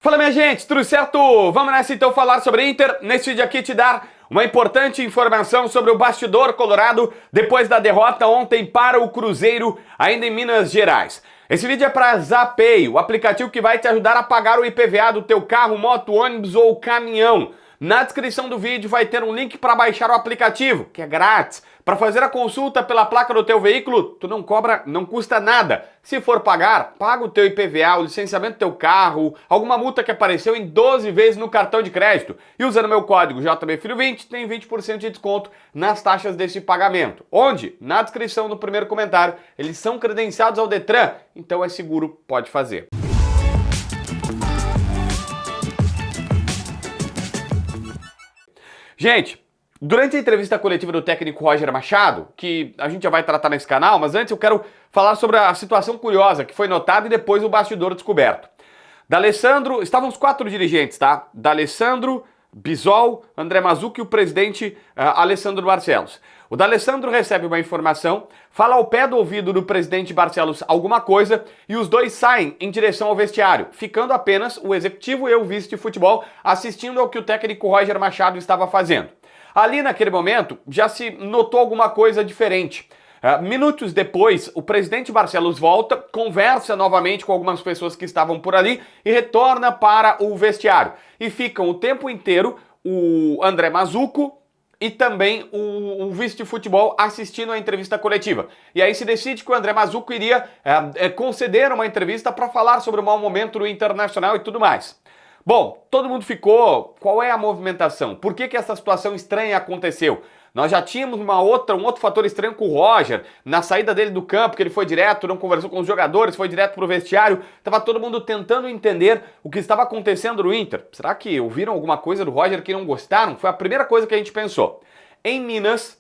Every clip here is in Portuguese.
Fala minha gente, tudo certo? Vamos nessa então falar sobre Inter. Nesse vídeo aqui te dar uma importante informação sobre o bastidor colorado depois da derrota ontem para o Cruzeiro, ainda em Minas Gerais. Esse vídeo é para Zapay, o aplicativo que vai te ajudar a pagar o IPVA do teu carro, moto, ônibus ou caminhão. Na descrição do vídeo vai ter um link para baixar o aplicativo, que é grátis. Para fazer a consulta pela placa do teu veículo, tu não cobra, não custa nada. Se for pagar, paga o teu IPVA, o licenciamento do teu carro, alguma multa que apareceu em 12 vezes no cartão de crédito. E usando meu código JBFilho20, tem 20% de desconto nas taxas desse pagamento. Onde? Na descrição do primeiro comentário. Eles são credenciados ao Detran, então é seguro, pode fazer. Gente, durante a entrevista coletiva do técnico Roger Machado, que a gente já vai tratar nesse canal, mas antes eu quero falar sobre a situação curiosa que foi notada e depois o bastidor descoberto. D'Alessandro, estavam os 4 dirigentes, tá? D'Alessandro, Bisol, André Mazzucchi e o presidente Alessandro Barcelos. O D'Alessandro recebe uma informação, fala ao pé do ouvido do presidente Barcelos alguma coisa e os dois saem em direção ao vestiário, ficando apenas o executivo e o vice de futebol assistindo ao que o técnico Roger Machado estava fazendo. Ali naquele momento já se notou alguma coisa diferente. Minutos depois, o presidente Barcelos volta, conversa novamente com algumas pessoas que estavam por ali e retorna para o vestiário. E ficam o tempo inteiro o André Mazzucchi e também o vice de futebol assistindo a entrevista coletiva. E aí se decide que o André Mazzucchi iria conceder uma entrevista para falar sobre o mau momento do Internacional e tudo mais. Bom, todo mundo ficou, qual é a movimentação? Por que essa situação estranha aconteceu? Nós já tínhamos um outro fator estranho com o Roger, na saída dele do campo, que ele foi direto, não conversou com os jogadores, foi direto pro vestiário, estava todo mundo tentando entender o que estava acontecendo no Inter. Será que ouviram alguma coisa do Roger que não gostaram? Foi a primeira coisa que a gente pensou. Em Minas,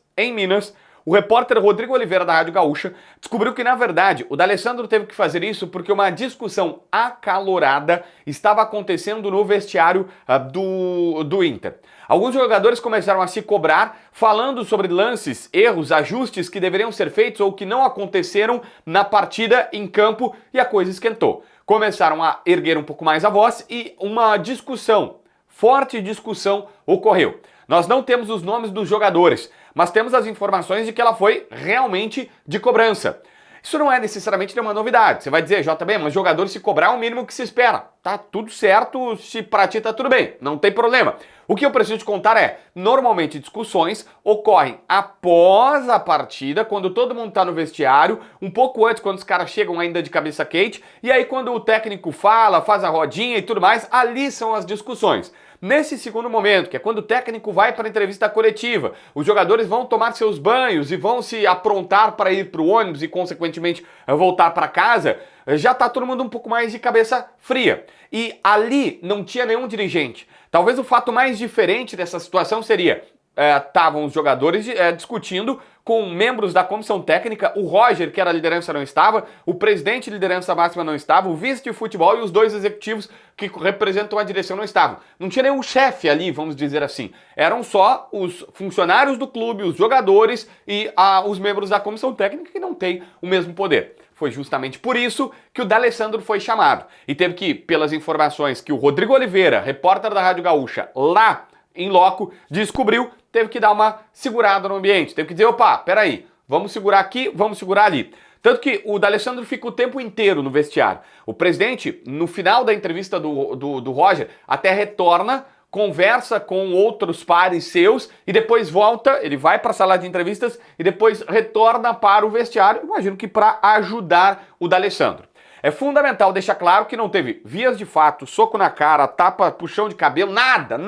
o repórter Rodrigo Oliveira da Rádio Gaúcha descobriu que, na verdade, o D'Alessandro teve que fazer isso porque uma discussão acalorada estava acontecendo no vestiário do Inter. Alguns jogadores começaram a se cobrar, falando sobre lances, erros, ajustes que deveriam ser feitos ou que não aconteceram na partida em campo e a coisa esquentou. Começaram a erguer um pouco mais a voz e uma discussão, forte discussão, ocorreu. Nós não temos os nomes dos jogadores, mas temos as informações de que ela foi realmente de cobrança. Isso não é necessariamente nenhuma novidade. Você vai dizer, JB, mas jogador se cobrar é o mínimo que se espera. Tá tudo certo, se pra ti tá tudo bem, não tem problema. O que eu preciso te contar é, normalmente discussões ocorrem após a partida, quando todo mundo tá no vestiário, um pouco antes, quando os caras chegam ainda de cabeça quente, e aí quando o técnico fala, faz a rodinha e tudo mais, ali são as discussões. Nesse segundo momento, que é quando o técnico vai para a entrevista coletiva, os jogadores vão tomar seus banhos e vão se aprontar para ir para o ônibus e, consequentemente, voltar para casa, já está todo mundo um pouco mais de cabeça fria. E ali não tinha nenhum dirigente. Talvez o fato mais diferente dessa situação seria... estavam os jogadores discutindo com membros da comissão técnica, o Roger, que era a liderança, não estava, o presidente de liderança máxima não estava, o vice de futebol e os 2 executivos que representam a direção não estavam. Não tinha nenhum chefe ali, vamos dizer assim. Eram só os funcionários do clube, os jogadores e os membros da comissão técnica que não têm o mesmo poder. Foi justamente por isso que o D'Alessandro foi chamado. E teve que, pelas informações que o Rodrigo Oliveira, repórter da Rádio Gaúcha, lá em loco, descobriu, teve que dar uma segurada no ambiente, teve que dizer, opa, peraí, vamos segurar aqui, vamos segurar ali. Tanto que o D'Alessandro fica o tempo inteiro no vestiário. O presidente, no final da entrevista do Roger, até retorna, conversa com outros pares seus e depois volta, ele vai para a sala de entrevistas e depois retorna para o vestiário, imagino que para ajudar o D'Alessandro. É fundamental deixar claro que não teve vias de fato, soco na cara, tapa, puxão de cabelo, nada,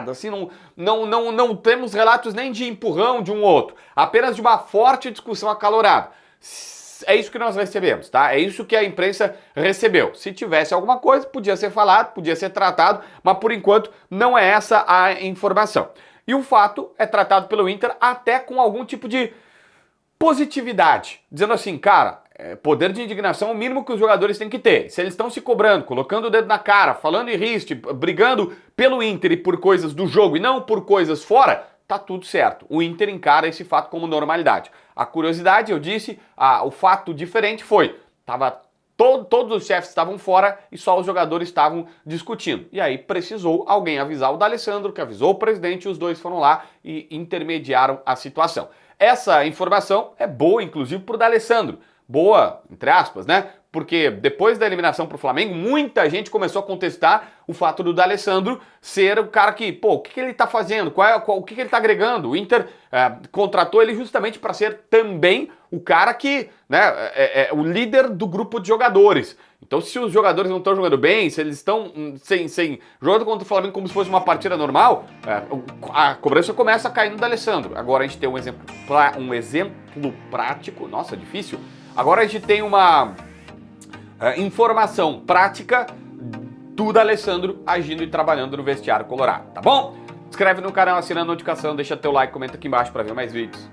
assim, não temos relatos nem de empurrão de um ou outro, apenas de uma forte discussão acalorada. É isso que nós recebemos, tá? É isso que a imprensa recebeu. Se tivesse alguma coisa, podia ser falado, podia ser tratado, mas por enquanto não é essa a informação. E o fato é tratado pelo Inter até com algum tipo de positividade, dizendo assim, cara, poder de indignação é o mínimo que os jogadores têm que ter. Se eles estão se cobrando, colocando o dedo na cara, falando em riste, brigando pelo Inter e por coisas do jogo e não por coisas fora, tá tudo certo. O Inter encara esse fato como normalidade. A curiosidade, eu disse, o fato diferente foi, tava Todos os chefes estavam fora e só os jogadores estavam discutindo. E aí precisou alguém avisar o D'Alessandro, que avisou o presidente, e os dois foram lá e intermediaram a situação. Essa informação é boa, inclusive, para o D'Alessandro. Boa, entre aspas, né? Porque depois da eliminação para o Flamengo, muita gente começou a contestar o fato do D'Alessandro ser o cara que, pô, o que ele tá fazendo? O que ele tá agregando? O Inter contratou ele justamente para ser também o cara que, né, é o líder do grupo de jogadores. Então, se os jogadores não estão jogando bem, se eles estão jogando contra o Flamengo como se fosse uma partida normal, a cobrança começa a cair no D'Alessandro. Agora a gente tem um exemplo prático, nossa, difícil. Agora a gente tem uma informação prática do D'Alessandro agindo e trabalhando no vestiário colorado, tá bom? Inscreve no canal, assina a notificação, deixa teu like, comenta aqui embaixo para ver mais vídeos.